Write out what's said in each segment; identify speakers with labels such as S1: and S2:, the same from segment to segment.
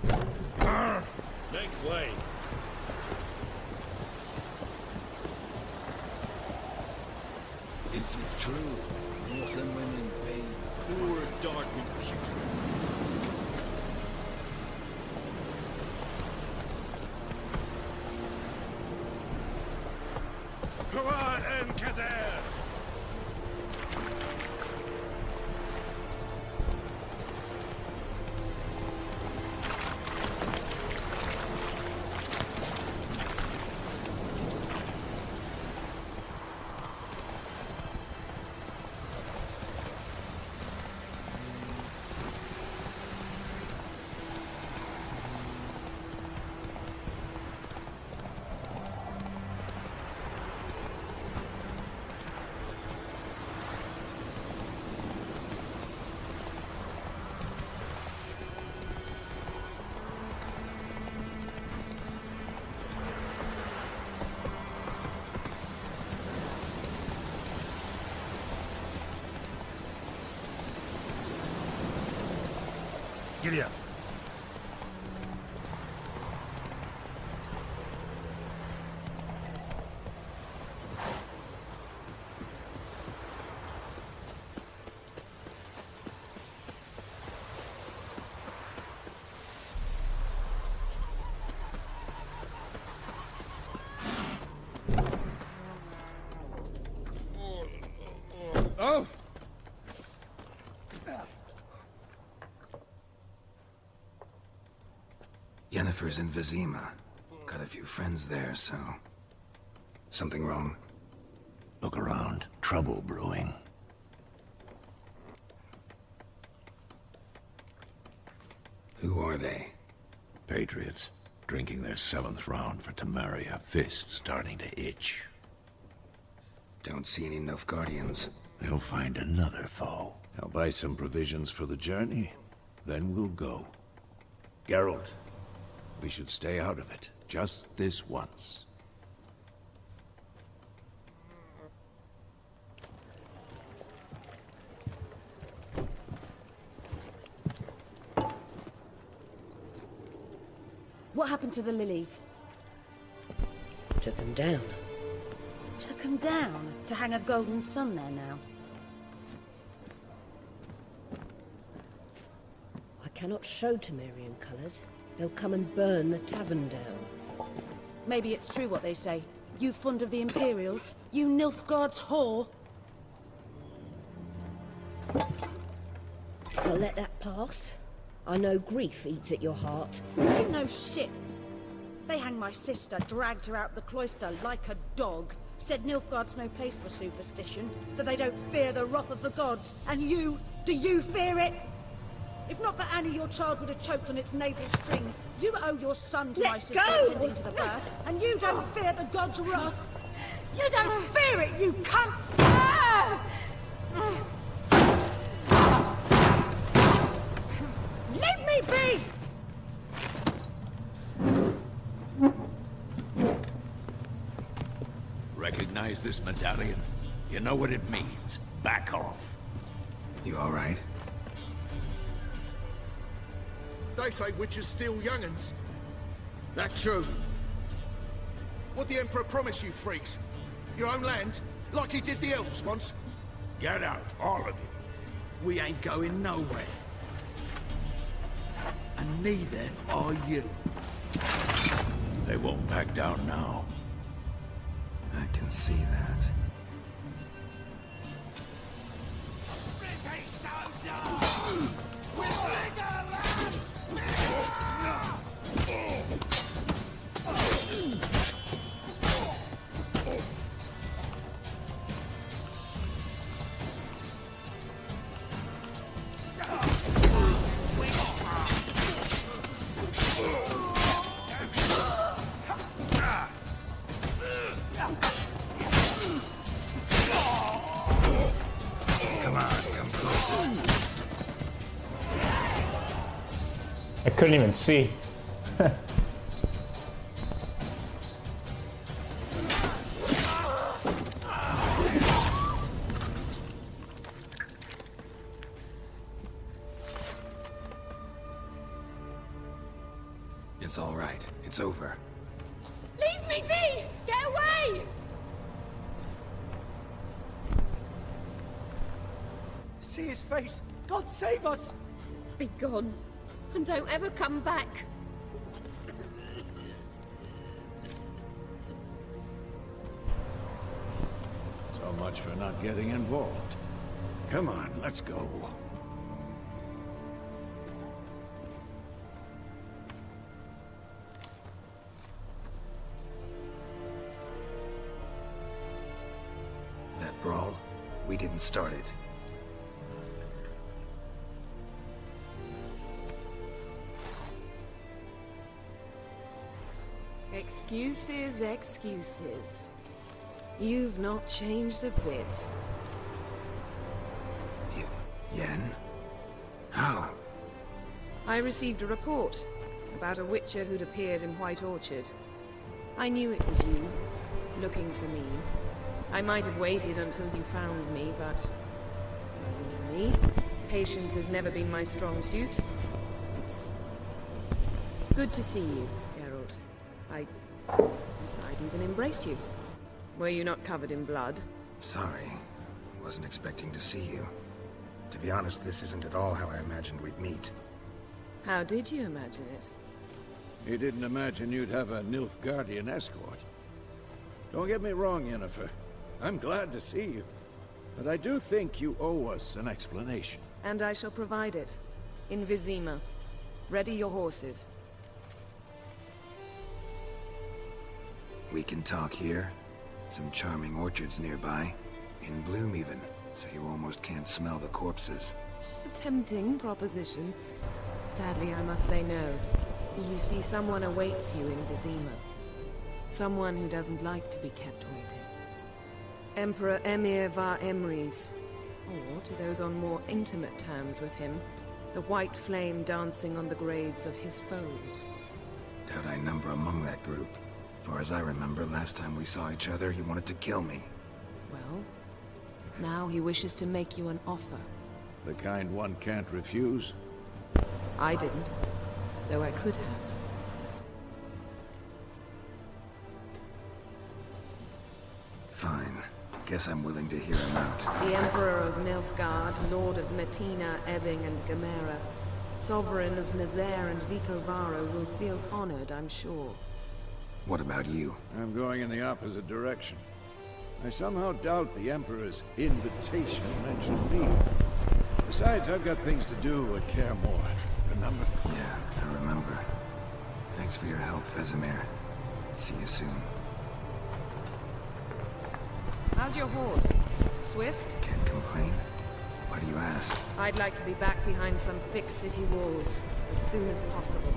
S1: Make way.
S2: Is it true? Northern women pay
S1: Poor dark people shoot through. Hurrah and Kazer!
S3: Giddy up.
S1: Oh!
S2: Yennefer's in Vizima. Got a few friends there, so... Something wrong?
S4: Look around. Trouble brewing.
S2: Who are they?
S4: Patriots. Drinking their 7th round for Temeria. Fist starting to itch.
S2: Don't see any Nilfgaardians.
S4: They'll find another foe. I'll buy some provisions for the journey. Then we'll go. Geralt, we should stay out of it. Just this once.
S5: What happened to the lilies?
S6: Took them down.
S5: Took them down to hang a golden sun there now.
S6: I cannot show Temerian colours. They'll come and burn the tavern down.
S5: Maybe it's true what they say. You fond of the Imperials? You Nilfgaard's whore?
S6: I'll let that pass. I know grief eats at your heart.
S5: You know shit. They hanged my sister, dragged her out the cloister like a dog. Said Nilfgaard's no place for superstition, that they don't fear the wrath of the gods. And you, do you fear it? If not for Annie, your child would have choked on its navel string. You owe your son to my sister attending to the birth, and you don't fear the gods' wrath. You don't fear it, you cunt! Leave me be!
S4: Recognize this medallion? You know what it means. Back off.
S2: You alright?
S3: They say witches steal young'uns. That true? What'd the Emperor promise you freaks? Your own land? Like he did the elves once?
S4: Get out, all of you.
S3: We ain't going nowhere. And neither are you.
S4: They won't back down now.
S2: I can see that.
S7: I couldn't even see.
S2: It's all right. It's over.
S8: Leave me be! Get away!
S9: See his face! God save us!
S8: Be gone, and don't ever come back.
S4: So much for not getting involved. Come on, let's go.
S2: That brawl, we didn't start it.
S10: Excuses, excuses. You've not changed a bit.
S2: Yen? How?
S10: I received a report about a witcher who'd appeared in White Orchard. I knew it was you, looking for me. I might have waited until you found me, but... well, you know me. Patience has never been my strong suit. It's... good to see you, Geralt. I'd even embrace you. Were you not covered in blood?
S2: Sorry. Wasn't expecting to see you. To be honest, this isn't at all how I imagined we'd meet.
S10: How did you imagine it?
S4: You didn't imagine you'd have a Nilfgaardian escort. Don't get me wrong, Yennefer. I'm glad to see you. But I do think you owe us an explanation.
S10: And I shall provide it. In Vizima. Ready your horses.
S2: We can talk here. Some charming orchards nearby. In bloom even, so you almost can't smell the corpses.
S10: A tempting proposition. Sadly, I must say no. You see, someone awaits you in Vizima. Someone who doesn't like to be kept waiting. Emperor Emir var Emrys. Or, to those on more intimate terms with him, the white flame dancing on the graves of his foes.
S2: Doubt I number among that group. For as I remember, last time we saw each other, he wanted to kill me.
S10: Well, now he wishes to make you an offer.
S4: The kind one can't refuse?
S10: I didn't, though I could have.
S2: Fine. Guess I'm willing to hear him out.
S10: The Emperor of Nilfgaard, Lord of Metina, Ebbing, and Gamera, Sovereign of Nazaire and Vicovaro will feel honored, I'm sure.
S2: What about you?
S4: I'm going in the opposite direction. I somehow doubt the Emperor's invitation mentioned me. Besides, I've got things to do at Kaer Morhen, remember?
S2: Yeah, I remember. Thanks for your help, Vesemir. See you soon.
S10: How's your horse? Swift?
S2: Can't complain. Why do you ask?
S10: I'd like to be back behind some thick city walls as soon as possible.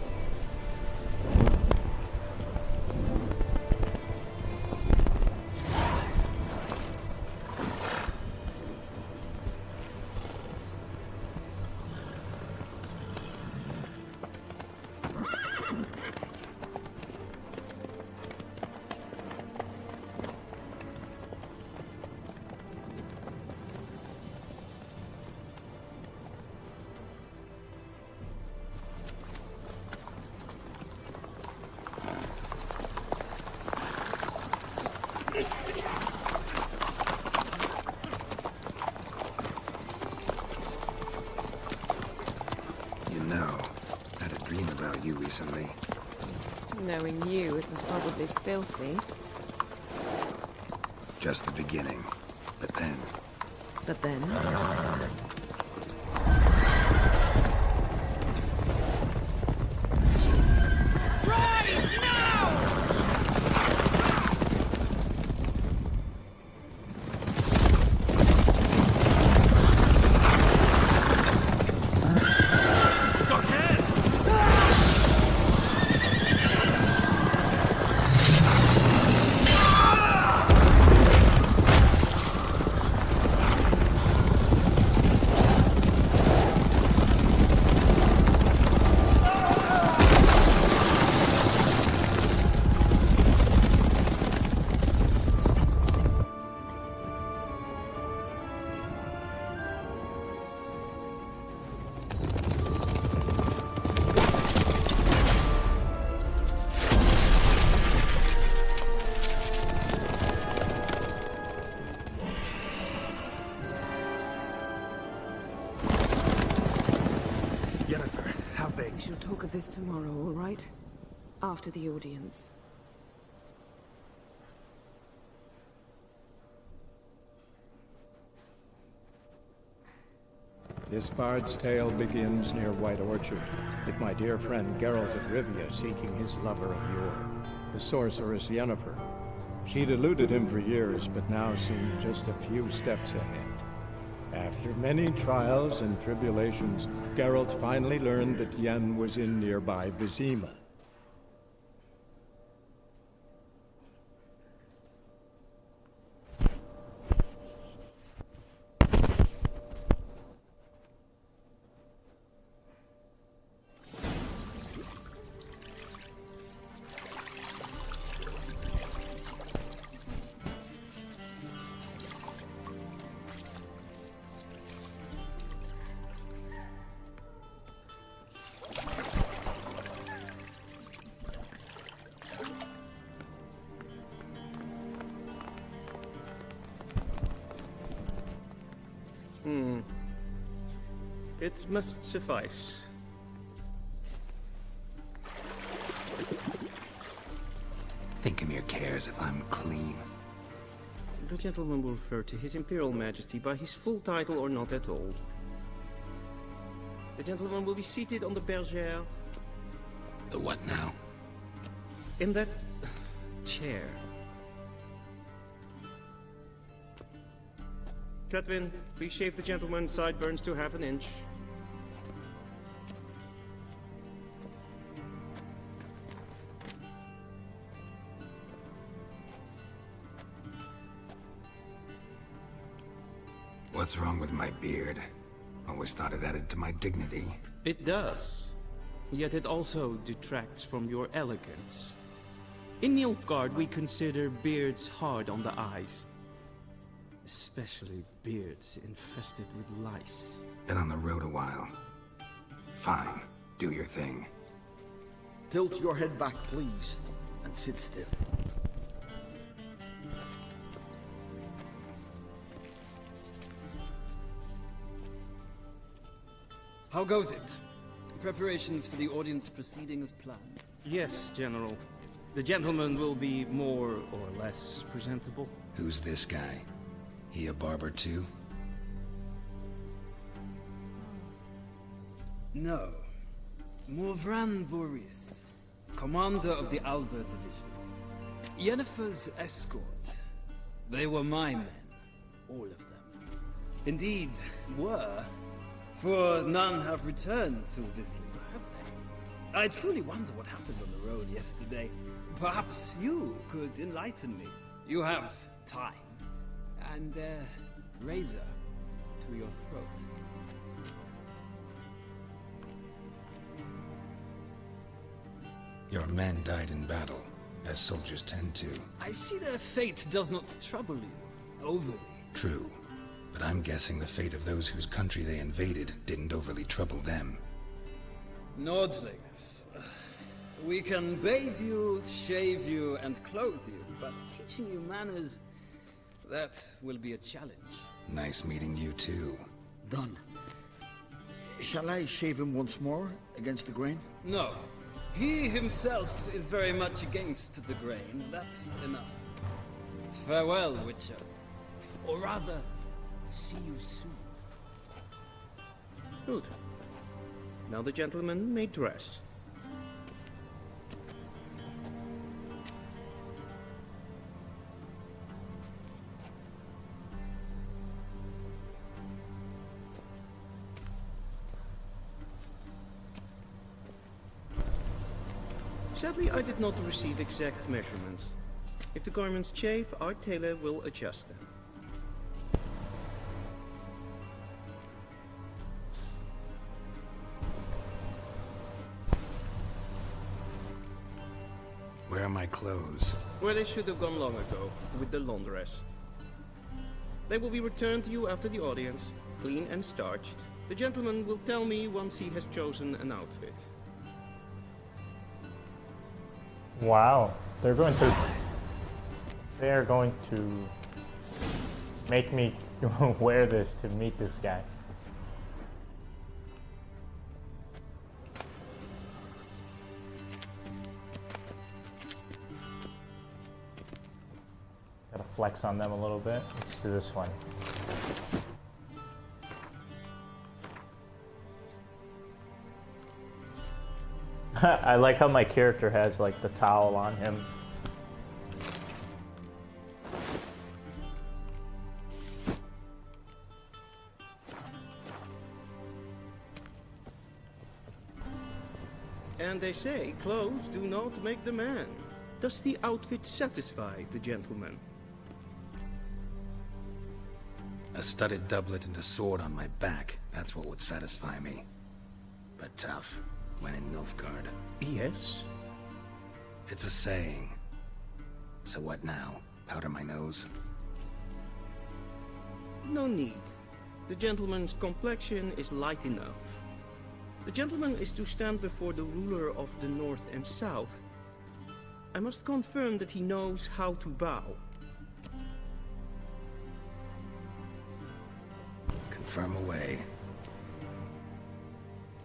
S2: You recently.
S10: Knowing you, it was probably filthy.
S2: Just the beginning. But then...
S10: But then? talk of this tomorrow, all right? After the audience.
S11: This bard's tale begins near White Orchard, with my dear friend Geralt of Rivia seeking his lover of yore, the sorceress Yennefer. She'd eluded him for years, but now seemed just a few steps ahead. After many trials and tribulations, Geralt finally learned that Yen was in nearby Vizima.
S1: It must suffice.
S2: Thinkamir cares if I'm clean.
S1: The gentleman will refer to His Imperial Majesty by his full title or not at all. The gentleman will be seated on the bergère.
S2: The what now?
S1: In that chair. Catwin, please shave the gentleman's sideburns to half an inch.
S2: What's wrong with my beard? Always thought it added to my dignity.
S1: It does. Yet it also detracts from your elegance. In Nilfgaard, we consider beards hard on the eyes. Especially beards infested with lice.
S2: Been on the road a while. Fine. Do your thing.
S3: Tilt your head back, please, and sit still.
S9: How goes it? Preparations for the audience proceeding as planned?
S1: Yes, General. The gentleman will be more or less presentable.
S2: Who's this guy? He a barber too?
S9: No. Morvran Vorius, commander of the Albert Division. Yennefer's escort. They were my men. All of them. Indeed, were. For none have returned to Vizima, have they? I truly wonder what happened on the road yesterday. Perhaps you could enlighten me. You have time. And a razor to your throat.
S2: Your men died in battle, as soldiers tend to.
S9: I see their fate does not trouble you overly.
S2: True. But I'm guessing the fate of those whose country they invaded didn't overly trouble them.
S9: Nordlings. We can bathe you, shave you, and clothe you, but teaching you manners, that will be a challenge.
S2: Nice meeting you too.
S3: Done. Shall I shave him once more, against the grain?
S9: No. He himself is very much against the grain. That's enough. Farewell, Witcher. Or rather, see you soon.
S1: Good. Now the gentleman may dress. Sadly, I did not receive exact measurements. If the garments chafe, our tailor will adjust them.
S2: Where are my clothes?
S1: Where they should have gone long ago, with the laundress. They will be returned to you after the audience, clean and starched. The gentleman will tell me once he has chosen an outfit.
S7: Wow, they're going to make me wear this to meet this guy. flex on them a little bit. Let's do this one. I like how my character has like the towel on him.
S1: And they say clothes do not make the man. Does the outfit satisfy the gentleman?
S2: A studded doublet and a sword on my back, that's what would satisfy me. But tough, when in Nilfgaard.
S1: Yes.
S2: It's a saying. So what now? Powder my nose?
S1: No need. The gentleman's complexion is light enough. The gentleman is to stand before the ruler of the North and South. I must confirm that he knows how to bow.
S2: Confirm away.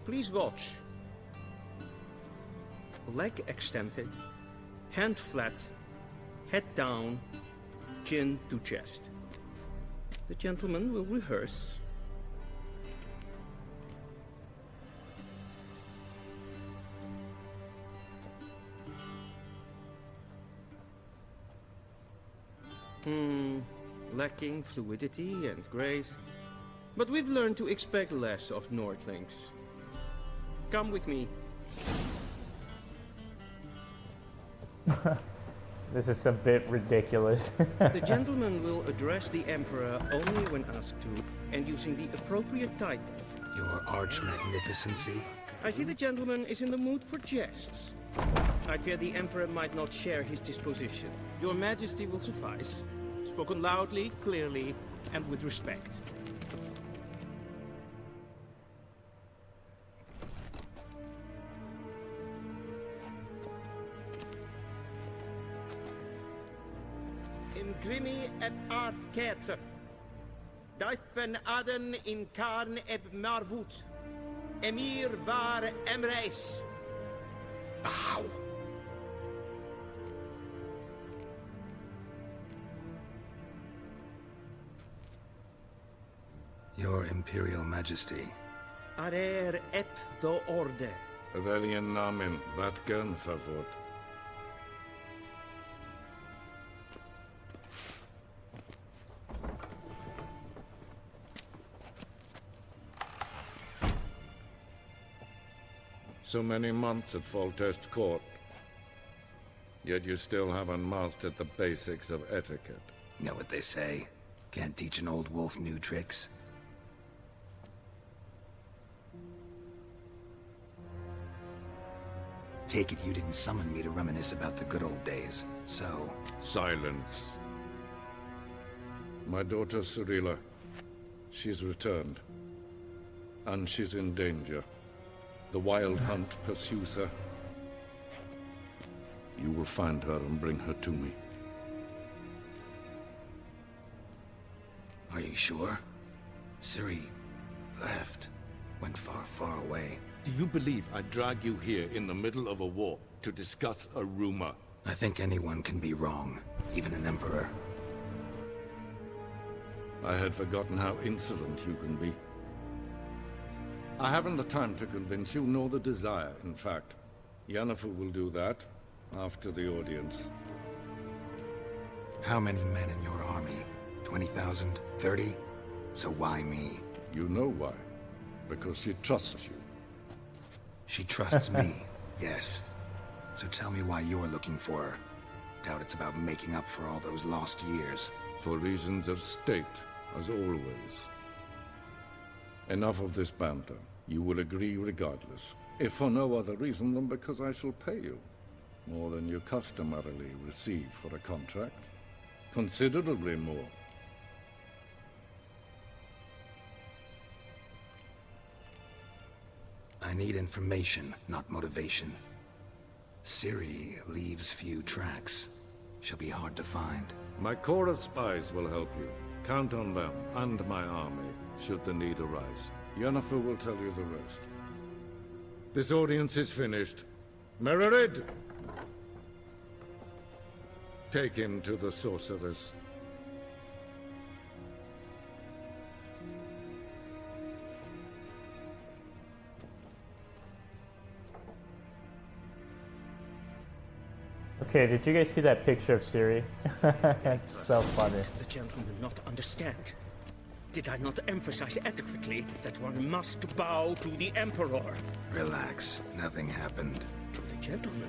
S1: Please watch. Leg extended, hand flat, head down, chin to chest. The gentleman will rehearse. Lacking fluidity and grace. But we've learned to expect less of Nordlings. Come with me.
S7: This is a bit ridiculous.
S1: The gentleman will address the Emperor only when asked to, and using the appropriate title.
S2: Your arch-magnificency?
S1: I see the gentleman is in the mood for jests. I fear the Emperor might not share his disposition. Your Majesty will suffice. Spoken loudly, clearly, and with respect. Imgrimi et art ketzer. Dijfen aden in karn eb marvut. Emir var emreis.
S2: Bow! Your Imperial Majesty.
S1: Arer ep do orde.
S12: Veljen namen, vatgen favort. So many months at Foltest Court. Yet you still haven't mastered the basics of etiquette.
S2: Know what they say? Can't teach an old wolf new tricks. Take it you didn't summon me to reminisce about the good old days, so...
S12: Silence. My daughter Cyrilla, she's returned. And she's in danger. The Wild Hunt pursues her. You will find her and bring her to me.
S2: Are you sure? Ciri left. Went far, far away.
S12: Do you believe I'd drag you here in the middle of a war to discuss a rumor?
S2: I think anyone can be wrong, even an emperor.
S12: I had forgotten how insolent you can be. I haven't the time to convince you, nor the desire, in fact. Yennefer will do that after the audience.
S2: How many men in your army? 20,000? 30? So why me?
S12: You know why. Because she trusts you.
S2: She trusts me, yes. So tell me why you're looking for her. Doubt it's about making up for all those lost years.
S12: For reasons of state, as always. Enough of this banter. You will agree regardless. If for no other reason than because I shall pay you. More than you customarily receive for a contract. Considerably more.
S2: I need information, not motivation. Ciri leaves few tracks. She'll be hard to find.
S12: My corps of spies will help you. Count on them, and my army, should the need arise. Yennefer will tell you the rest. This audience is finished. Mererid! Take him to the sorceress.
S7: Okay, did you guys see that picture of Ciri? It's so funny.
S1: The gentleman not understand. Did I not emphasize adequately that one must bow to the Emperor?
S2: Relax. Nothing happened.
S1: To the gentleman.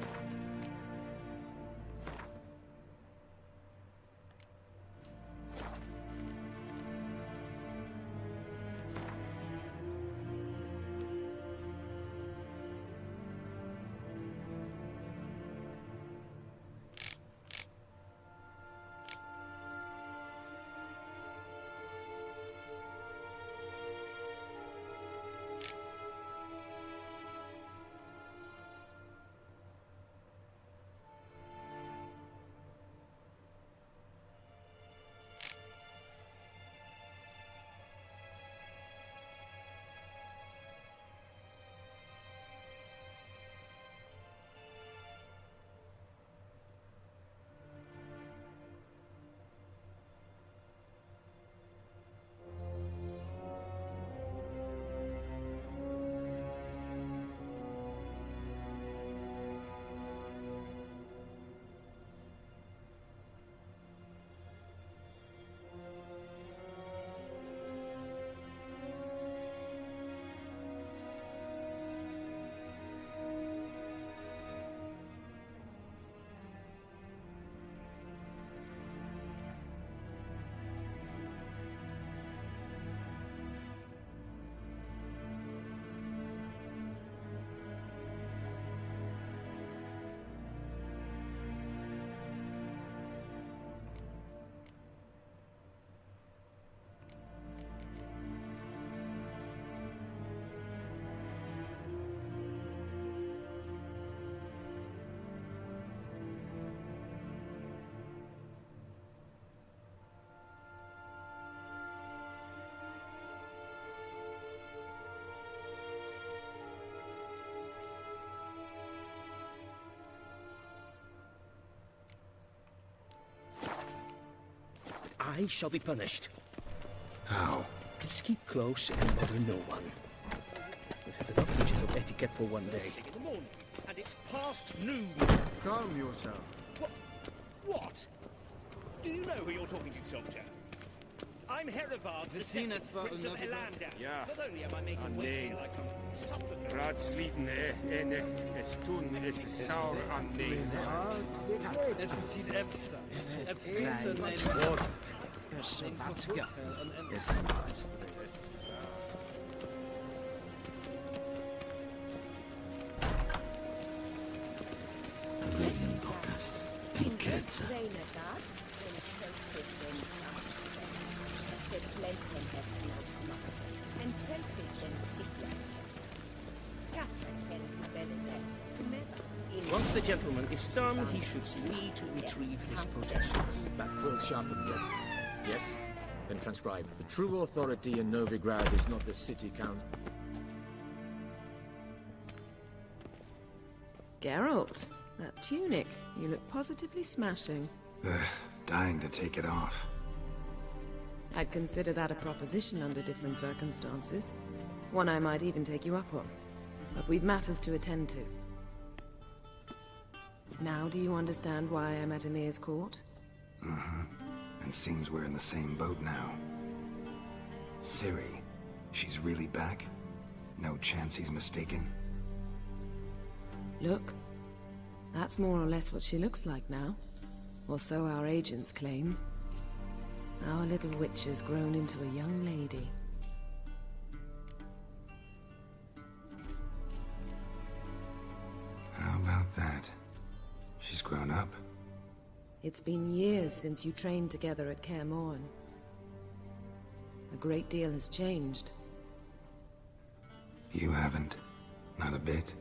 S1: I shall be punished.
S2: How?
S1: Please keep close and bother no one. We've had enough breaches of etiquette for one day. And it's past noon.
S3: Calm yourself.
S1: What? Do you know who you're talking to, soldier? I'm Herivard, the second Prince of Helander.
S13: Ja.
S1: Not only am I made to wait here like some supplicant...
S13: Raadsliden enigt es tun is saur aan neem.
S9: Es sieht efsa. Efsa nein.
S1: Once the gentleman is done, he should see me to retrieve his possessions.
S14: That quill sharpened yet? Yes? Then transcribe. The true authority in Novigrad is not the city count.
S10: Geralt, that tunic. You look positively smashing.
S2: Dying to take it off.
S10: I'd consider that a proposition under different circumstances. One I might even take you up on. But we've matters to attend to. Now do you understand why I'm at Emir's court?
S2: Mm-hmm. And seems we're in the same boat now. Ciri, she's really back? No chance he's mistaken?
S10: Look, that's more or less what she looks like now. Or so our agents claim. Our little witch has grown into a young lady.
S2: How about that? She's grown up?
S10: It's been years since you trained together at Kaer Morhen. A great deal has changed.
S2: You haven't. Not a bit.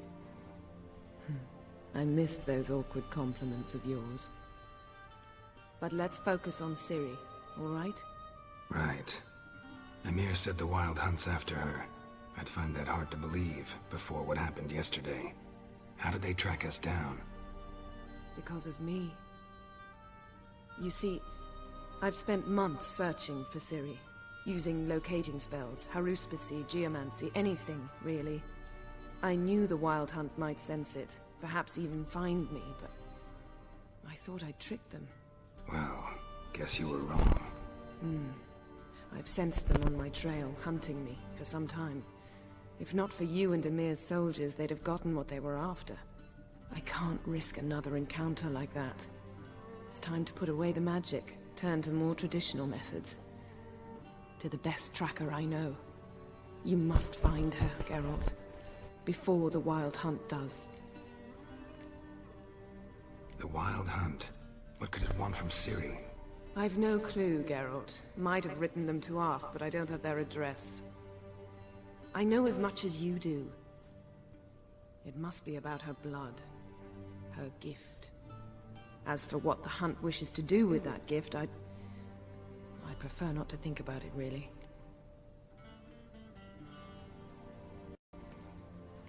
S10: I missed those awkward compliments of yours. But let's focus on Ciri, all right?
S2: Right. Emir said the Wild Hunt's after her. I'd find that hard to believe before what happened yesterday. How did they track us down?
S10: Because of me. You see, I've spent months searching for Ciri, using locating spells, haruspicy, geomancy, anything, really. I knew the Wild Hunt might sense it, perhaps even find me, but I thought I'd tricked them.
S2: Well, guess you were wrong.
S10: I've sensed them on my trail, hunting me, for some time. If not for you and Emir's soldiers, they'd have gotten what they were after. I can't risk another encounter like that. It's time to put away the magic, turn to more traditional methods. To the best tracker I know. You must find her, Geralt. Before the Wild Hunt does.
S2: The Wild Hunt? What could it want from Ciri?
S10: I've no clue, Geralt. Might have written them to ask, but I don't have their address. I know as much as you do. It must be about her blood. Her gift. As for what the Hunt wishes to do with that gift, I prefer not to think about it, really.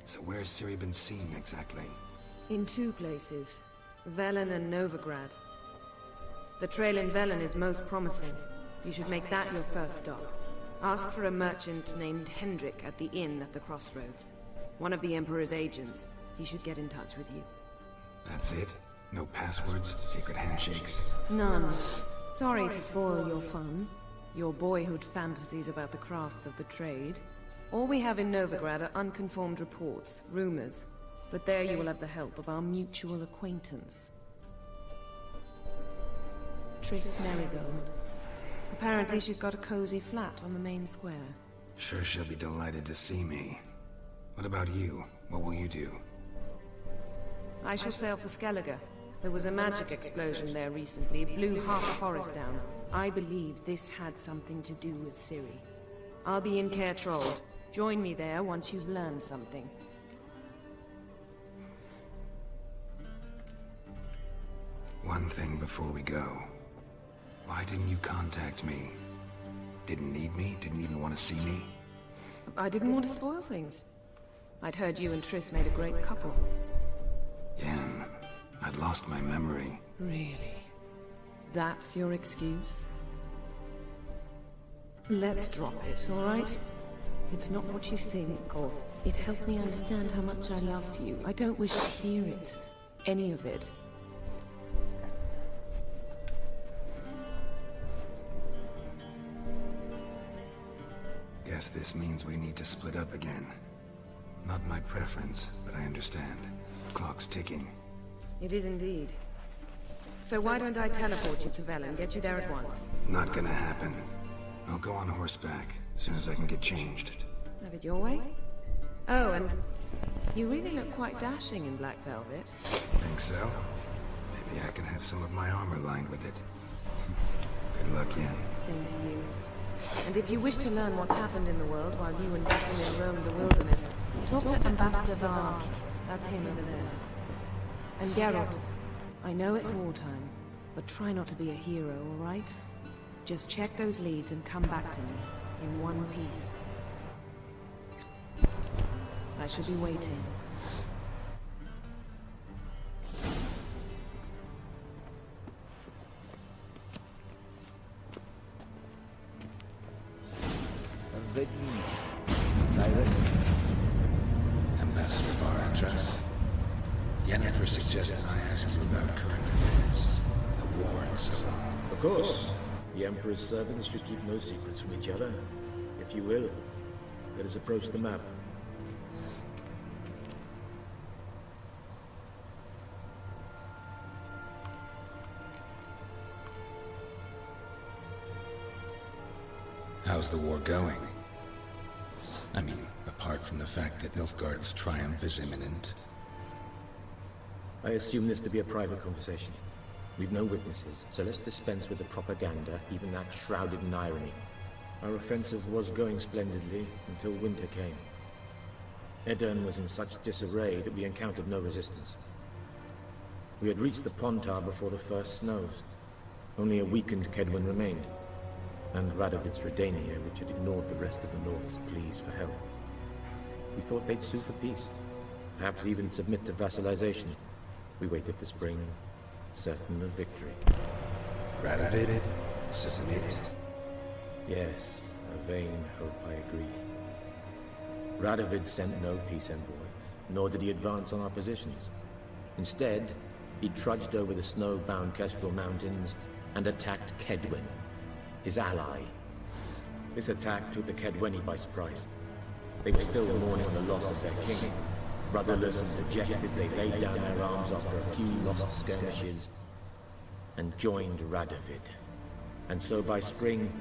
S2: So where's Ciri been seen, exactly?
S10: In two places. Velen and Novigrad. The trail in Velen is most promising. You should make that your first stop. Ask for a merchant named Hendrik at the inn at the crossroads. One of the Emperor's agents. He should get in touch with you.
S2: That's it? No passwords? Secret handshakes?
S10: None. Sorry to spoil your fun. Your boyhood fantasies about the crafts of the trade. All we have in Novigrad are unconformed reports, rumors. But there you will have the help of our mutual acquaintance. Triss Merigold. Apparently she's got a cozy flat on the main square.
S2: Sure she'll be delighted to see me. What about you? What will you do?
S10: I shall sail for Skellige. There was a magic explosion there recently, blew half the forest down. I believe this had something to do with Ciri. I'll be in Caer Trolde. Join me there once you've learned something.
S2: One thing before we go. Why didn't you contact me? Didn't need me? Didn't even want to see me?
S10: I didn't want to spoil things. I'd heard you and Triss made a great couple.
S2: Yen, I'd lost my memory.
S10: Really? That's your excuse? Let's drop it, all right? It's not what you think, or it helped me understand how much I love you. I don't wish to hear it. Any of it.
S2: Guess this means we need to split up again. Not my preference, but I understand. Clock's ticking.
S10: It is indeed. So why don't I teleport you to Velen, get you there at once?
S2: Not gonna happen. I'll go on horseback, as soon as I can get changed.
S10: Have it your way? Oh, and you really look quite dashing in black velvet.
S2: Think so? Maybe I can have some of my armor lined with it. Good luck, Yen.
S10: Same to you. And if you wish to learn what's happened in the world while you and Vesemir roamed the wilderness, talk to Ambassador Vartre. That's him over there. And Geralt, I know it's wartime, but try not to be a hero, all right? Just check those leads and come back to me, in one piece. I shall be waiting.
S2: Ambassador Vartre, Yennefer suggested I ask you about current events, the war and so on.
S14: Of course. The Emperor's servants should keep no secrets from each other. If you will, let us approach the map.
S2: How's the war going? I mean, apart from the fact that Nilfgaard's triumph is imminent.
S14: I assume this to be a private conversation. We've no witnesses, so let's dispense with the propaganda, even that shrouded in irony. Our offensive was going splendidly until winter came. Edirn was in such disarray that we encountered no resistance. We had reached the Pontar before the first snows. Only a weakened Kedwin remained, and Radovid's Redania, which had ignored the rest of the North's pleas for help. We thought they'd sue for peace, perhaps even submit to vassalization. We waited for spring, certain of victory.
S2: Radovid? Submit?
S14: Yes, a vain hope, I agree. Radovid sent no peace envoy, nor did he advance on our positions. Instead, he trudged over the snow-bound Kestrel Mountains and attacked Kedwen, his ally. This attack took the Kedweni by surprise. They were still mourning the loss of their king. Rudderless and dejected, they laid down their arms after a few lost skirmishes and joined Radovid. And so by spring,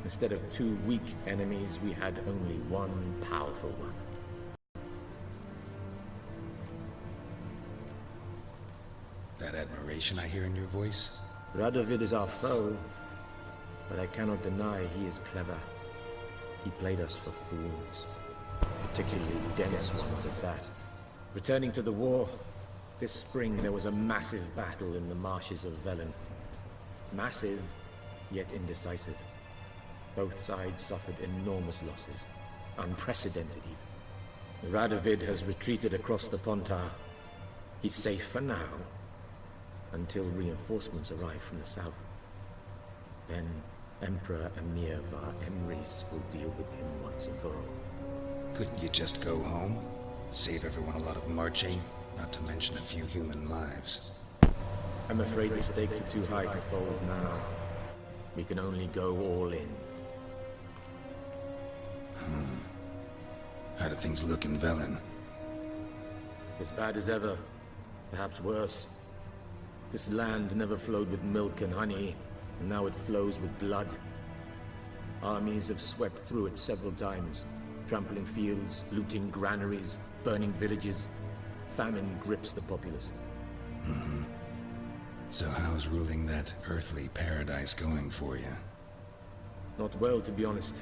S14: instead of 2 weak enemies, we had only one powerful one.
S2: That admiration I hear in your voice?
S14: Radovid is our foe, but I cannot deny he is clever. He played us for fools, particularly dense ones at that. Returning to the war, this spring there was a massive battle in the marshes of Velen. Massive, yet indecisive. Both sides suffered enormous losses, unprecedented even. Radovid has retreated across the Pontar. He's safe for now, until reinforcements arrive from the south. Then Emperor Emir Var Emrys will deal with him once and for all.
S2: Couldn't you just go home? Save everyone a lot of marching, not to mention a few human lives.
S14: I'm afraid the stakes are too high to fold now. We can only go all in.
S2: How do things look in Velen?
S14: As bad as ever, perhaps worse. This land never flowed with milk and honey, and now it flows with blood. Armies have swept through it several times, trampling fields, looting granaries, burning villages. Famine grips the populace.
S2: So how's ruling that earthly paradise going for you?
S14: Not well, to be honest.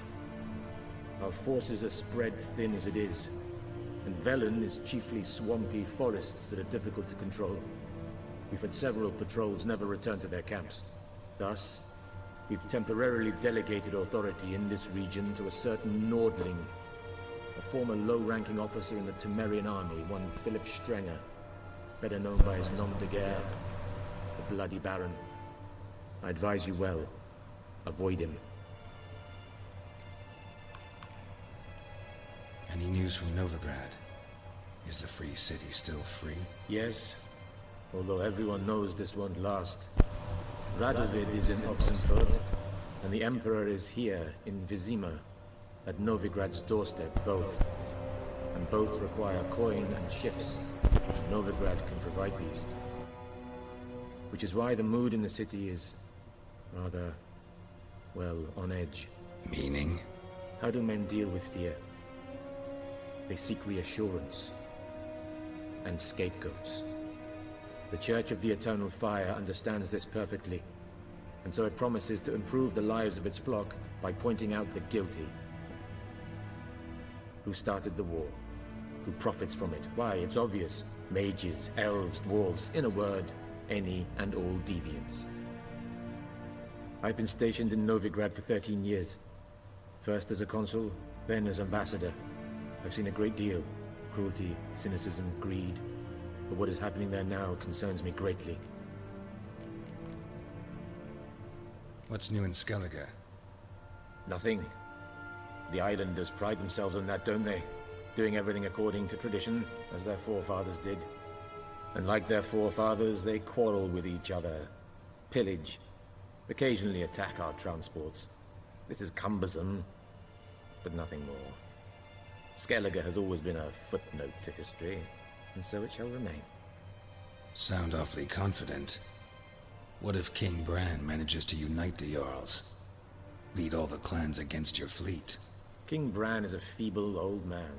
S14: Our forces are spread thin as it is, and Velen is chiefly swampy forests that are difficult to control. We've had several patrols never return to their camps. Thus, we've temporarily delegated authority in this region to a certain Nordling, a former low-ranking officer in the Temerian army, one Philip Strenger, better known by his nom de guerre, the Bloody Baron. I advise you well. Avoid him.
S2: Any news from Novigrad? Is the Free City still free?
S14: Yes, although everyone knows this won't last. Radovid is in Oxenfurt, and the Emperor is here in Vizima, at Novigrad's doorstep, both. And both require coin and ships. Novigrad can provide these. Which is why the mood in the city is rather, well, on edge.
S2: Meaning?
S14: How do men deal with fear? They seek reassurance and scapegoats. The Church of the Eternal Fire understands this perfectly, and so it promises to improve the lives of its flock by pointing out the guilty. Who started the war? Who profits from it? Why, it's obvious. Mages, elves, dwarves, in a word, any and all deviants. I've been stationed in Novigrad for 13 years. First as a consul, then as ambassador. I've seen a great deal. Cruelty, cynicism, greed. But what is happening there now concerns me greatly.
S2: What's new in Skellige?
S14: Nothing. The islanders pride themselves on that, don't they? Doing everything according to tradition, as their forefathers did. And like their forefathers, they quarrel with each other, pillage, occasionally attack our transports. This is cumbersome, but nothing more. Skellige has always been a footnote to history, and so it shall remain.
S2: Sound awfully confident. What if King Bran manages to unite the Jarls? Lead all the clans against your fleet?
S14: King Bran is a feeble old man.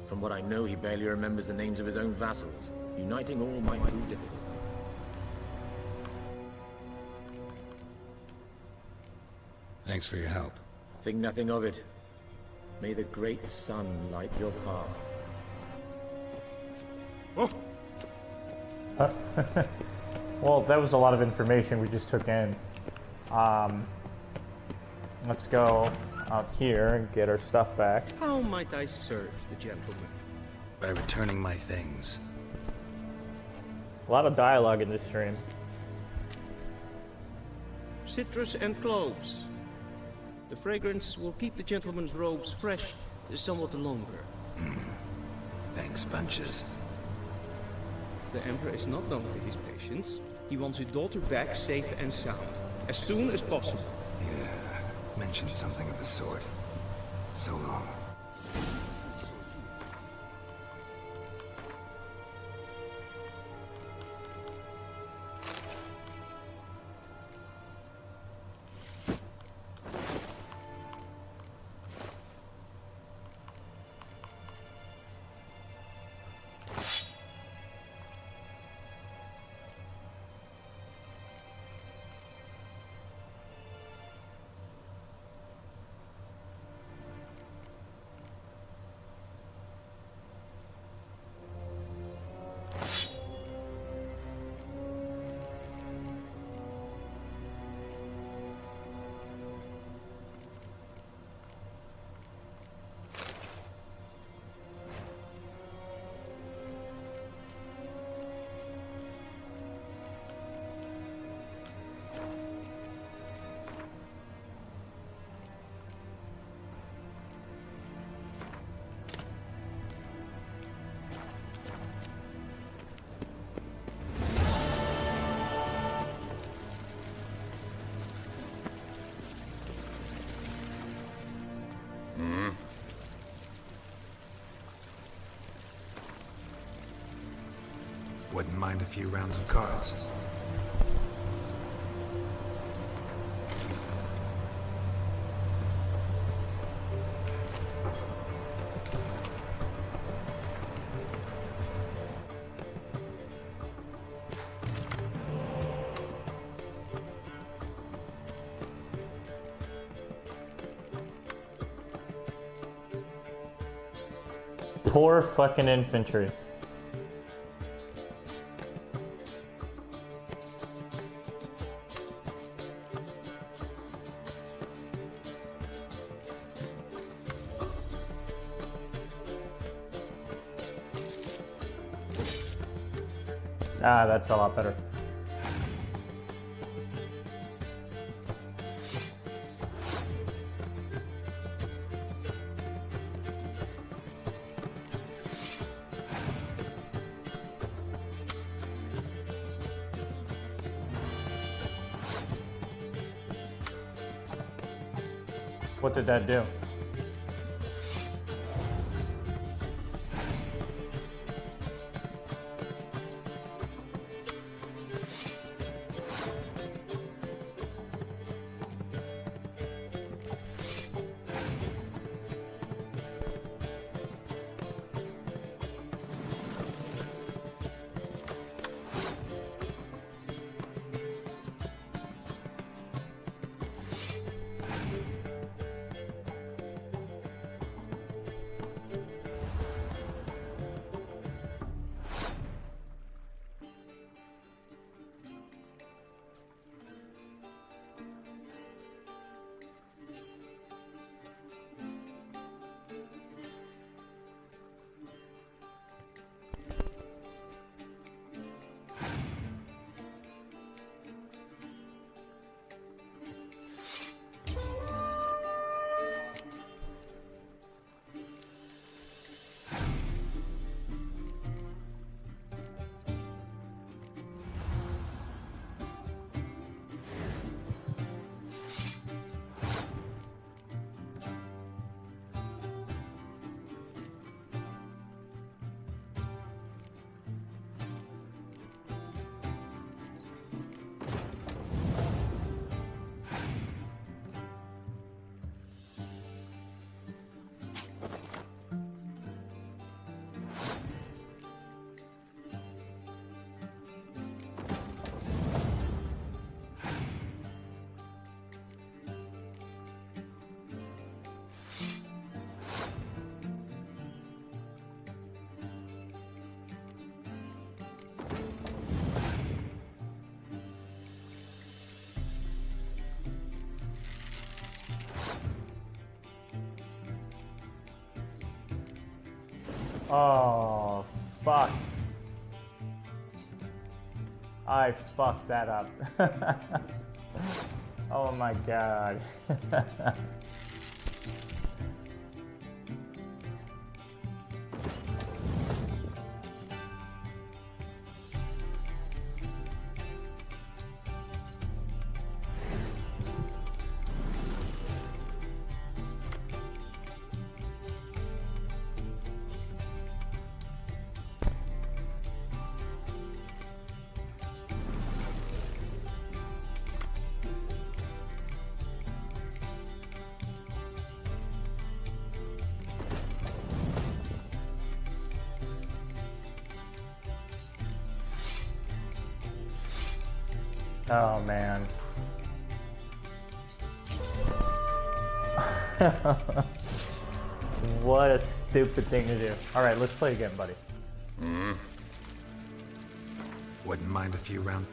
S14: From what I know, he barely remembers the names of his own vassals. Uniting all might prove difficult.
S2: Thanks for your help.
S14: Think nothing of it. May the great sun light your path.
S7: Well, that was a lot of information we just took in. Let's go out here and get our stuff back.
S1: How might I serve the gentleman?
S2: By returning my things.
S7: A lot of dialogue in this stream.
S1: Citrus and cloves. The fragrance will keep the gentleman's robes fresh somewhat longer.
S2: Thanks, bunches.
S1: The Emperor is not known for his patience. He wants his daughter back safe and sound, as soon as possible.
S2: Yeah, mentioned something of the sort. So long. Wouldn't mind a few rounds of cards.
S7: Poor fucking infantry. Ah, that's a lot better. What did that do? Oh, fuck. I fucked that up. Oh my god. Oh man. What a stupid thing to do. Alright, let's play again, buddy.
S2: Wouldn't mind a few rounds.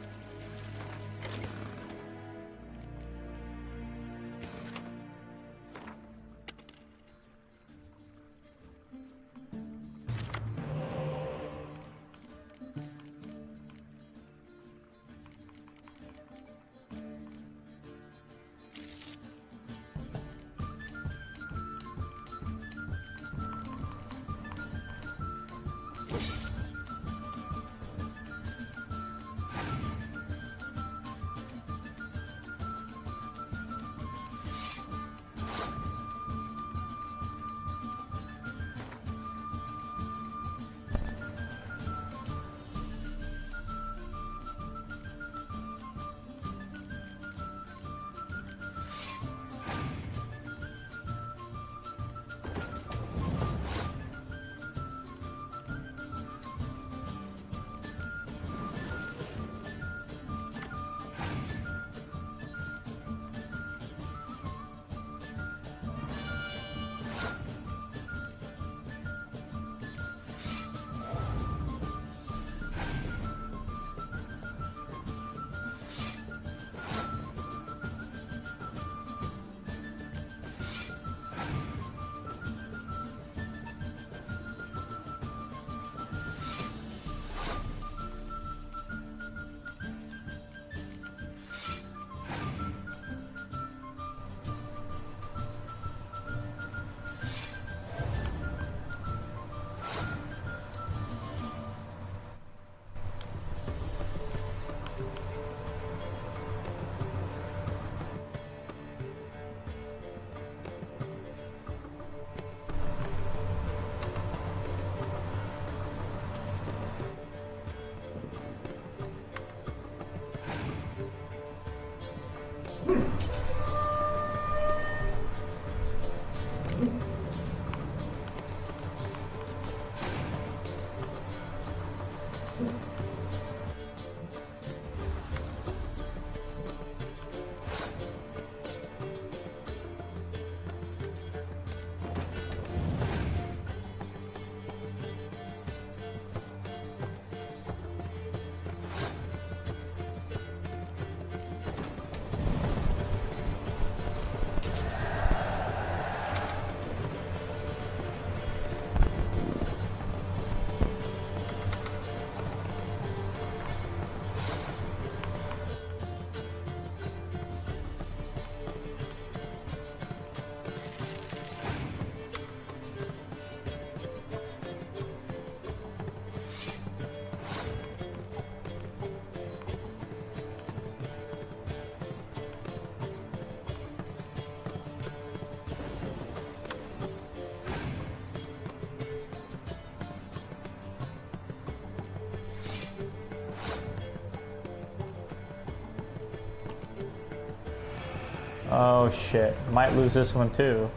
S7: Oh shit. Might lose this one too.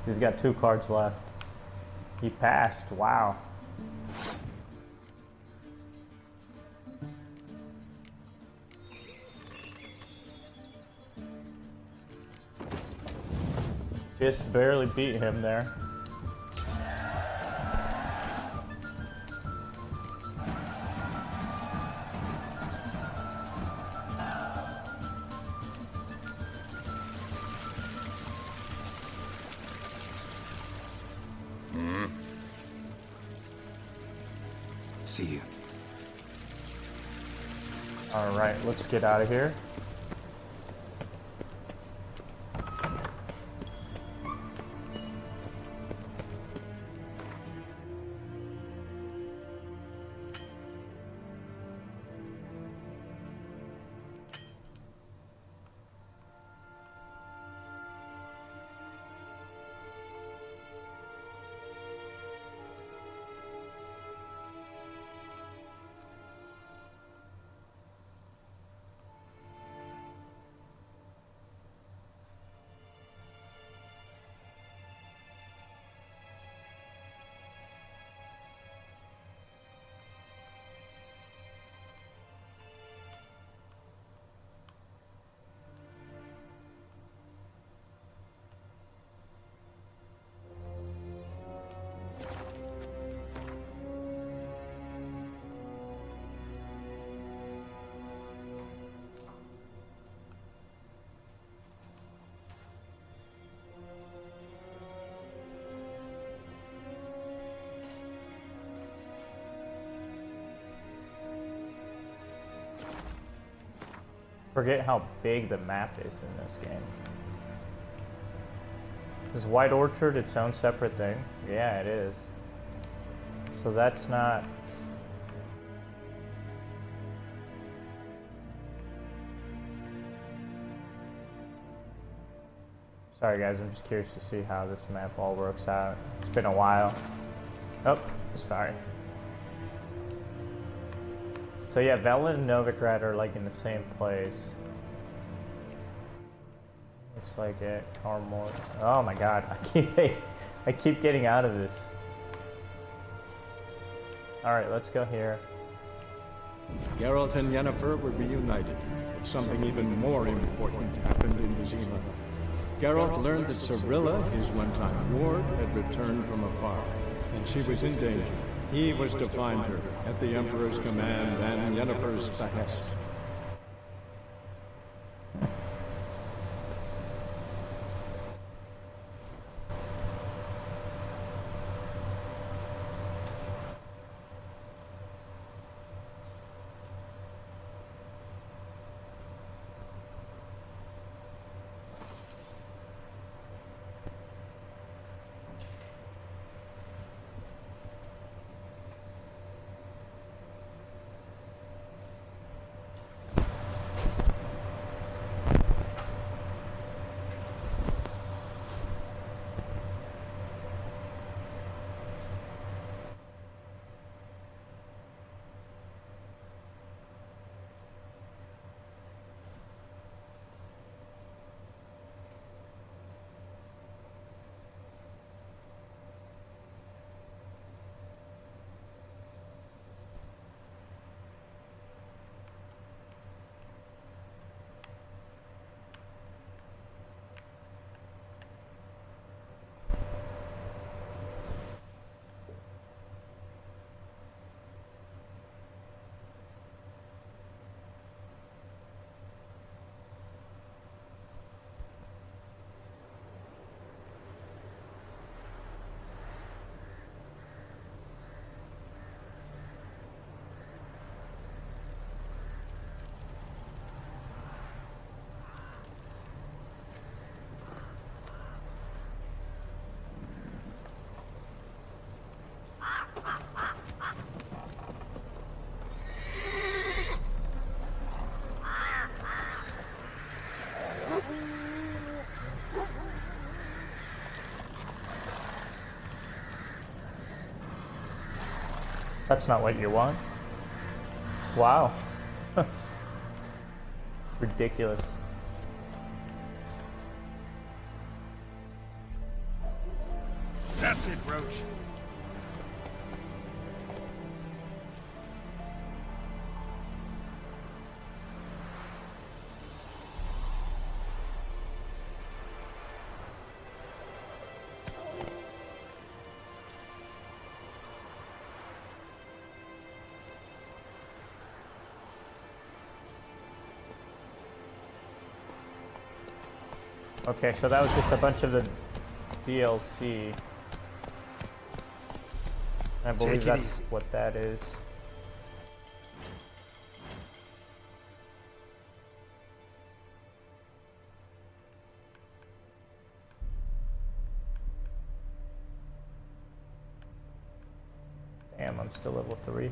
S7: He's got 2 cards left. He passed. Wow. Just barely beat him there.
S2: See you.
S7: All right, let's get out of here. Forget how big the map is in this game. Is White Orchard its own separate thing? Yeah, it is. So that's not... Sorry guys, I'm just curious to see how this map all works out. It's been a while. Oh, sorry. So yeah, Velen and Novigrad are like in the same place. Looks like it. Carmore. Oh my god, I keep getting out of this. Alright, let's go here.
S11: Geralt and Yennefer were reunited, but something even more important happened in Vizima. Geralt learned that Cirilla, his one-time ward, had returned from afar, and she was in danger. He was to find her, at the Emperor's command and Yennefer's behest.
S7: That's not what you want. Wow. Ridiculous.
S13: That's it, Roach.
S7: Okay, so that was just a bunch of the DLC. I believe that's what that is. Damn, I'm still level 3.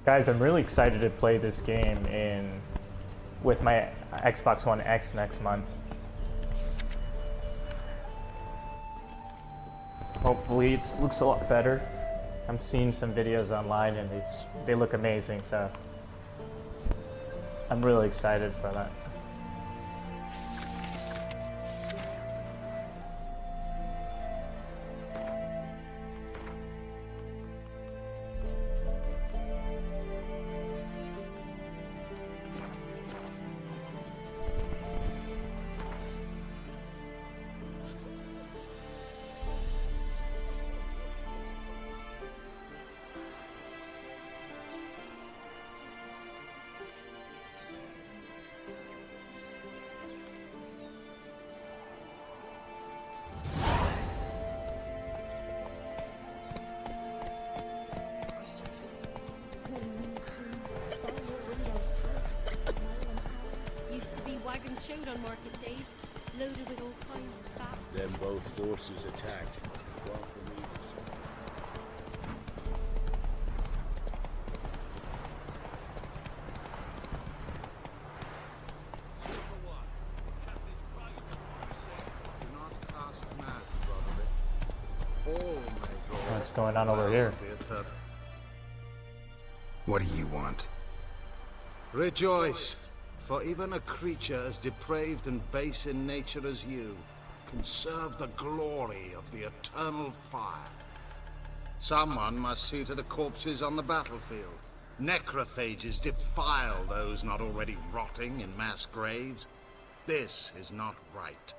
S7: Guys, I'm really excited to play this game with my Xbox One X next month. Hopefully it looks a lot better. I'm seeing some videos online and they look amazing, so I'm really excited for that.
S8: showed on market days, loaded with all kinds of fat.
S15: Then both forces attacked. One from either side.
S7: What's going on over here?
S2: What do you want?
S3: Rejoice, for even a creature as depraved and base in nature as you can serve the glory of the eternal fire. Someone must see to the corpses on the battlefield. Necrophages defile those not already rotting in mass graves. This is not right.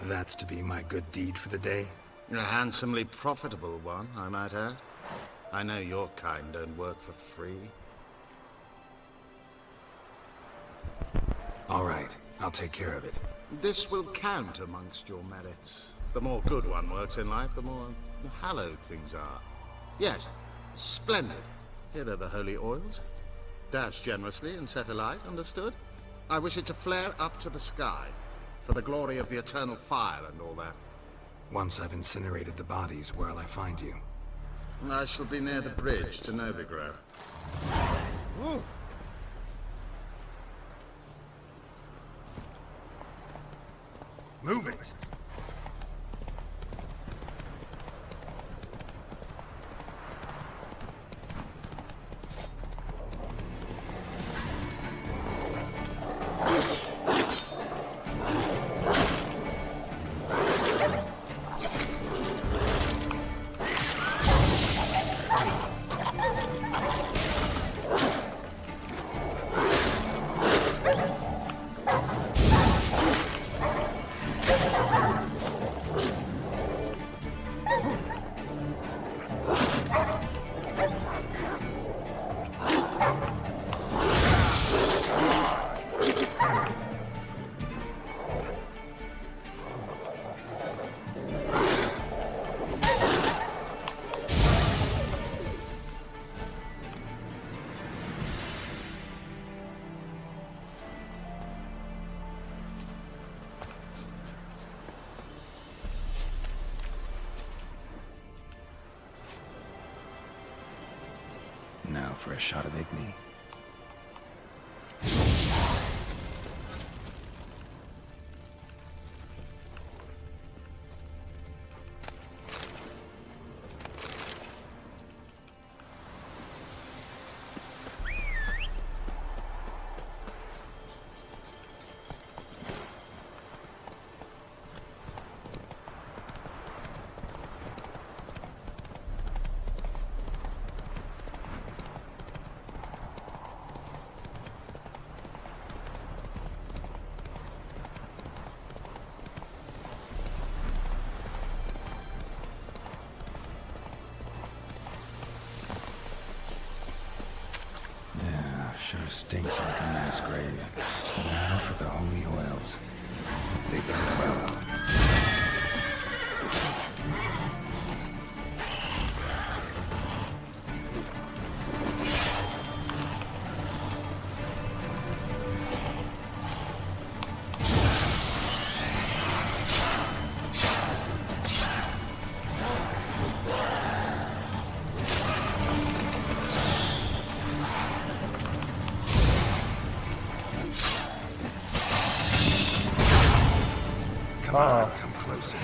S2: That's to be my good deed for the day?
S3: A handsomely profitable one, I might add. I know your kind don't work for free.
S2: All right, I'll take care of it.
S3: This will count amongst your merits. The more good one works in life, the more hallowed things are. Yes, splendid. Here are the holy oils. Dash generously and set alight, understood? I wish it to flare up to the sky, for the glory of the eternal fire and all that.
S2: Once I've incinerated the bodies, where'll I find you?
S3: I shall be near the bridge to Novigrad. Woo.
S2: Move it! Now for a shot of Igni. Sure stinks like a mass grave. Now for the holy oils. They burn well. Come on, come closer.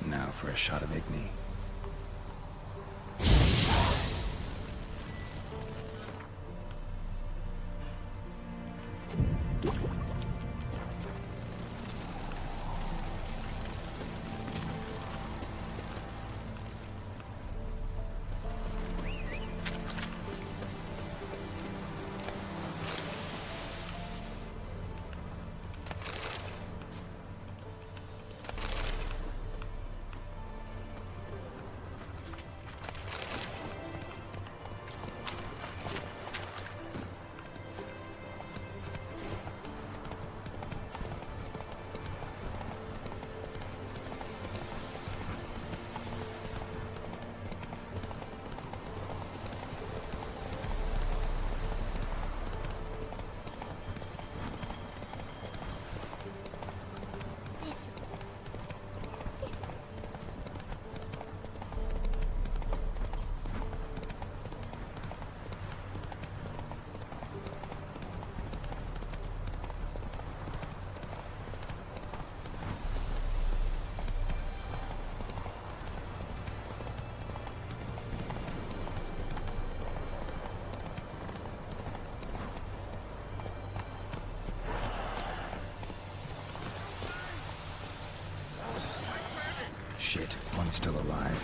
S2: Now for a shot of Igni. Shit, one's still alive.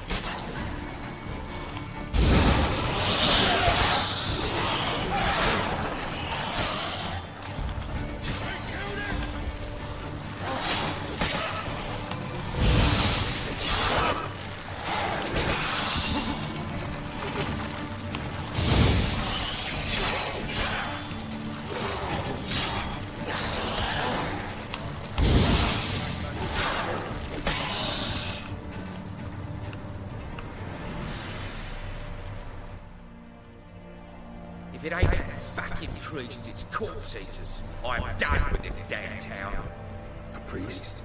S16: If it ain't that fucking priest, it's corpse eaters. I'm done with this damn town.
S2: A priest?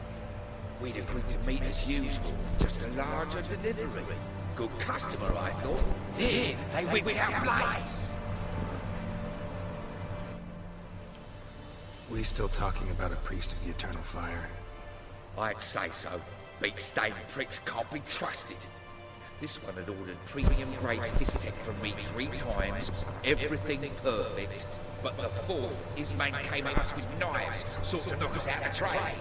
S16: We'd agreed to meet as usual, just a larger delivery. Good customer, I thought. Then they went down blades.
S2: We still talking about a priest of the Eternal Fire?
S16: I'd say so. Beak-stained pricks can't be trusted. This one had ordered premium-grade fist tech from me 3 times, everything perfect. But the 4th, his man came at us with knives, sought to knock us out of trade.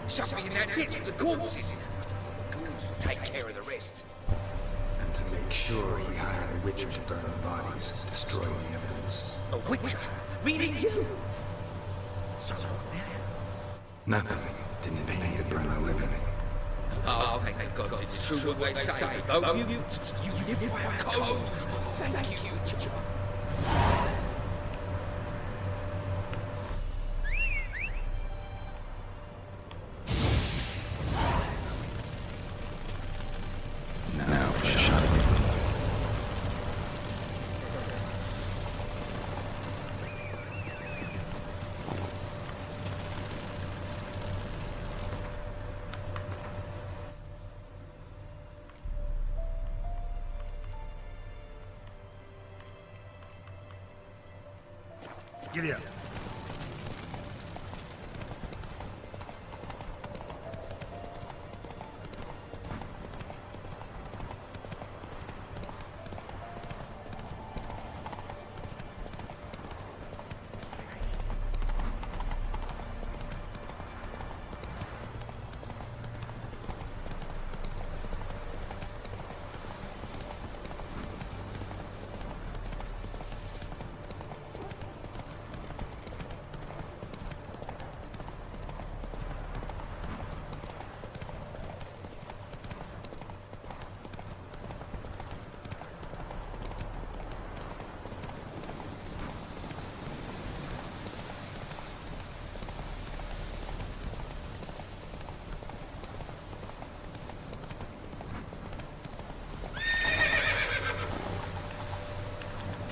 S16: Somebody in that ditch with the corpses. The ghouls will take care of the rest.
S2: And to make sure he hired a witcher to burn the bodies, destroy the evidence.
S16: A witcher? Meaning you? So what now?
S2: Nothing. Didn't pay me to burn the living.
S16: Oh, thank the gods it's true what they say, though. You live by a code. Thank you, Witcher.
S2: Now, shut up.
S15: Giddy up.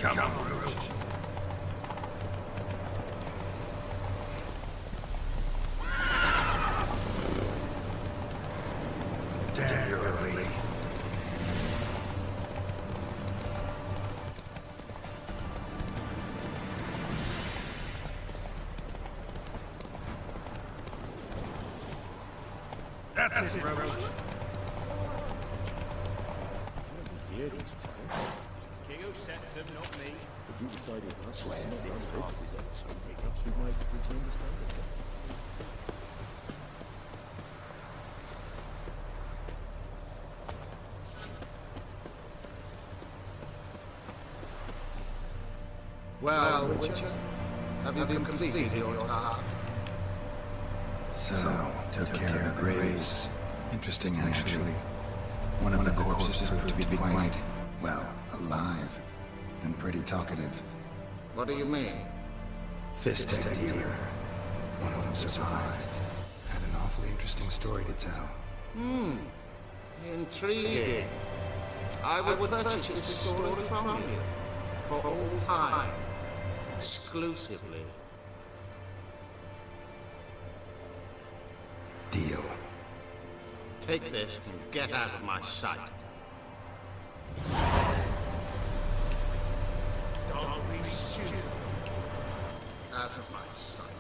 S15: Come on, Rouge. Damn, you're early. That's it, Rouge. Dear these times. King who sets them, not me. If you decided us to send them passes on something, we might understand it.
S3: Well, Witcher, have you completed your task?
S2: So, took care of the graves. Interesting, actually. One of the corpses proved to be quite, well, alive. And pretty talkative.
S3: What do you mean?
S2: Fist tech dealer. One of them survived. Had an awfully interesting story to tell.
S3: Intriguing. I would purchase this story from you. For all time. Exclusively.
S2: Deal.
S3: Take this and get out of my sight.
S13: Don't be stupid.
S3: Out of my sight.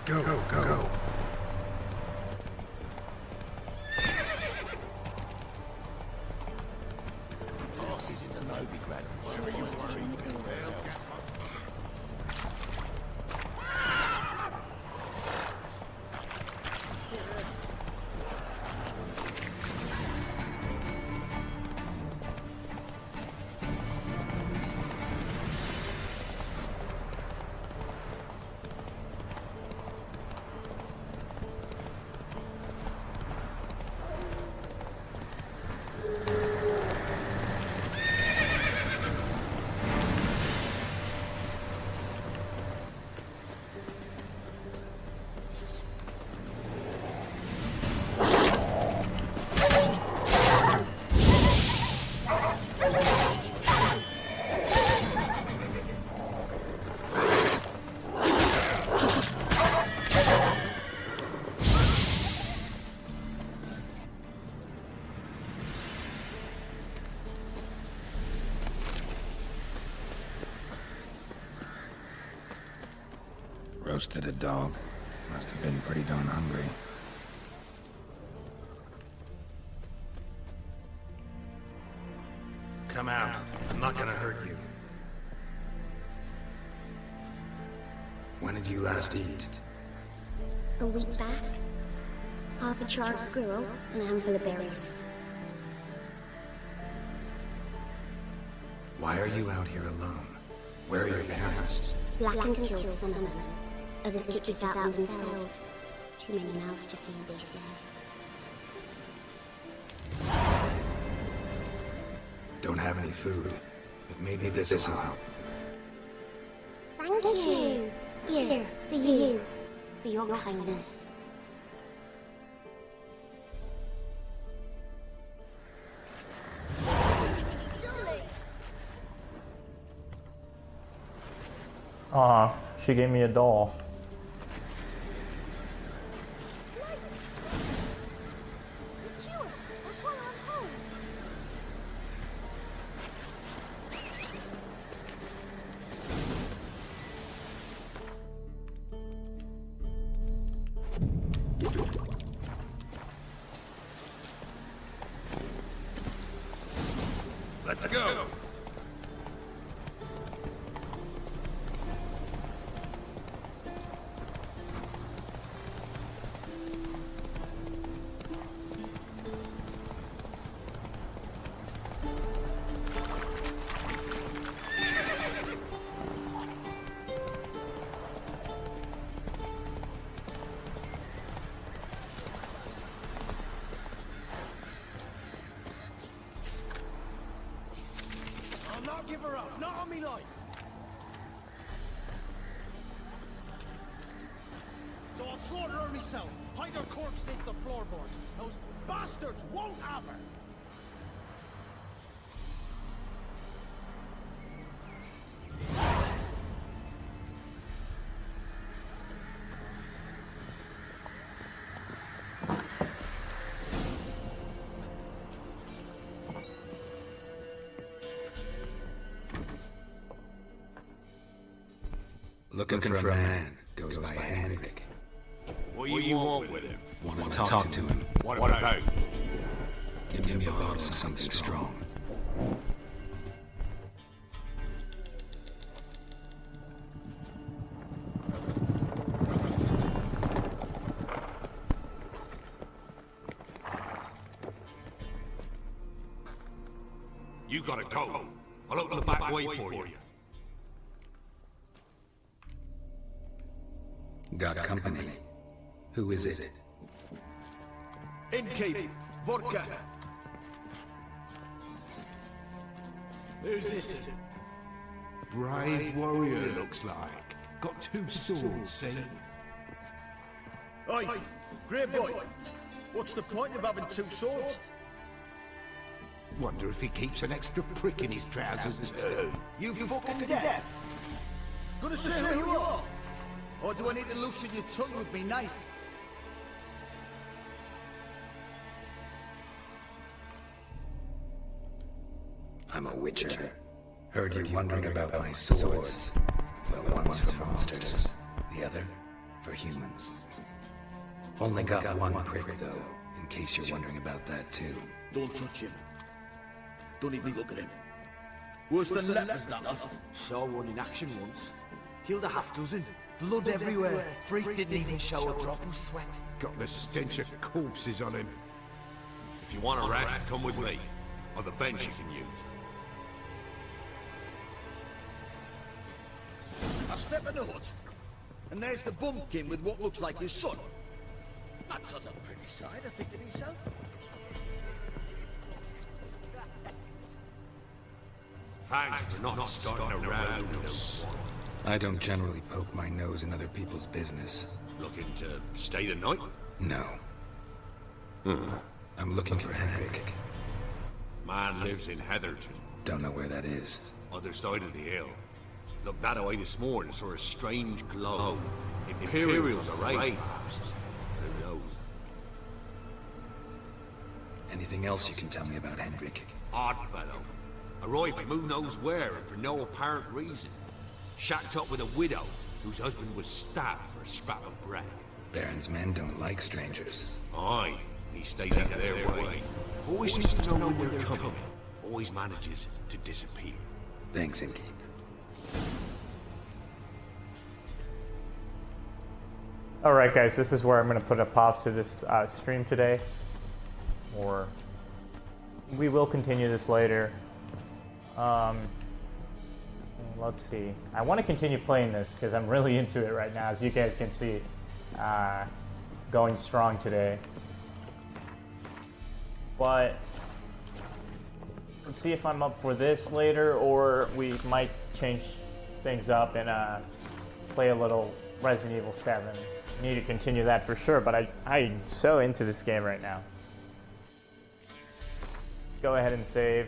S2: Go, go, go.
S15: Horses in the Novigrad. Sure you worry.
S2: Roasted a dog. Must have been pretty darn hungry. Come out. I'm not gonna hurt you. When did you last eat?
S17: A week back. Half a charred squirrel and a handful of berries.
S2: Why are you out here alone? Where are your parents?
S17: Blackens killed some of them. Others kicked us out themselves. Too many mouths to feed, they said.
S2: Don't have any food, but maybe this will help.
S17: Thank you. Here, for you. For your kindness.
S7: Aw, she gave me a doll.
S2: Let's go!
S15: Not give her up, not on me life. So I'll slaughter her myself, hide her corpse beneath the floorboards. Those bastards won't have her.
S2: Looking for a man. Goes by Henrik.
S15: What do you want with him?
S2: Want to talk to him.
S15: What about?
S2: Give me a bottle of something strong.
S15: You gotta go. I'll open the back way for you.
S2: Got company. Who is it?
S15: Innkeep, vodka. Who's this?
S18: Brave warrior, looks like. Got 2 swords, see?
S15: Oi, grey boy. What's the point of having 2 swords?
S18: Wonder if he keeps an extra prick in his trousers too.
S15: You fucking deaf? Gonna say who you are? Or do I need to loosen your tongue with me knife?
S2: I'm a witcher. Heard you wondering about my swords. Well, one's for monsters, the other for humans. Only got one prick, though, in case you're wondering about that, too.
S15: Don't touch him. Don't even look at him. Worse than lepers, that lot. Saw one in action once. Killed a half dozen. Blood everywhere. Freak didn't even show a drop of sweat.
S18: Got the stench of corpses on him.
S19: If you want a rest, come with me. Or the bench you can use.
S15: I step in the hut, and there's the bumpkin with what looks like his son. That's not a pretty sight, I think to myself.
S19: Thanks for not starting around in swamp.
S2: I don't generally poke my nose in other people's business.
S19: Looking to stay the night?
S2: No. I'm looking for Henrik.
S19: Man lives in Heatherton.
S2: Don't know where that is.
S19: Other side of the hill. Looked that away this morning, saw a strange glow. Imperials are right. Who knows?
S2: Anything else you can tell me about Henrik?
S19: Odd fellow. Arrived from who knows where and for no apparent reason. Shacked up with a widow whose husband was stabbed for a scrap of bread.
S2: Baron's men don't like strangers.
S19: Aye, he stays out of their way. Always seems to know when they're coming. Always manages to disappear.
S2: Thanks, Inkeep.
S7: Alright guys, this is where I'm going to put a pause to this stream today. Or we will continue this later. Let's see. I want to continue playing this because I'm really into it right now, as you guys can see. Going strong today. But let's see if I'm up for this later, or we might change things up and play a little Resident Evil 7. Need to continue that for sure, but I'm so into this game right now. Let's go ahead and save.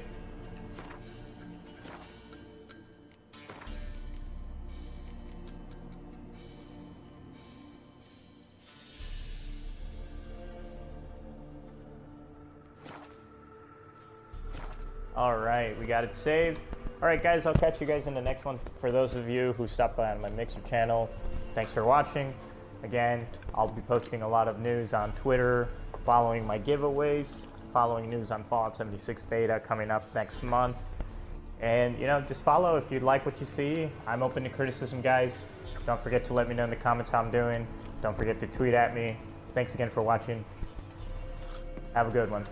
S7: Alright, we got it saved. Alright guys, I'll catch you guys in the next one. For those of you who stopped by on my Mixer channel, thanks for watching. Again, I'll be posting a lot of news on Twitter, following my giveaways, following news on Fallout 76 beta coming up next month. And, you know, just follow if you like what you see. I'm open to criticism, guys. Don't forget to let me know in the comments how I'm doing. Don't forget to tweet at me. Thanks again for watching. Have a good one.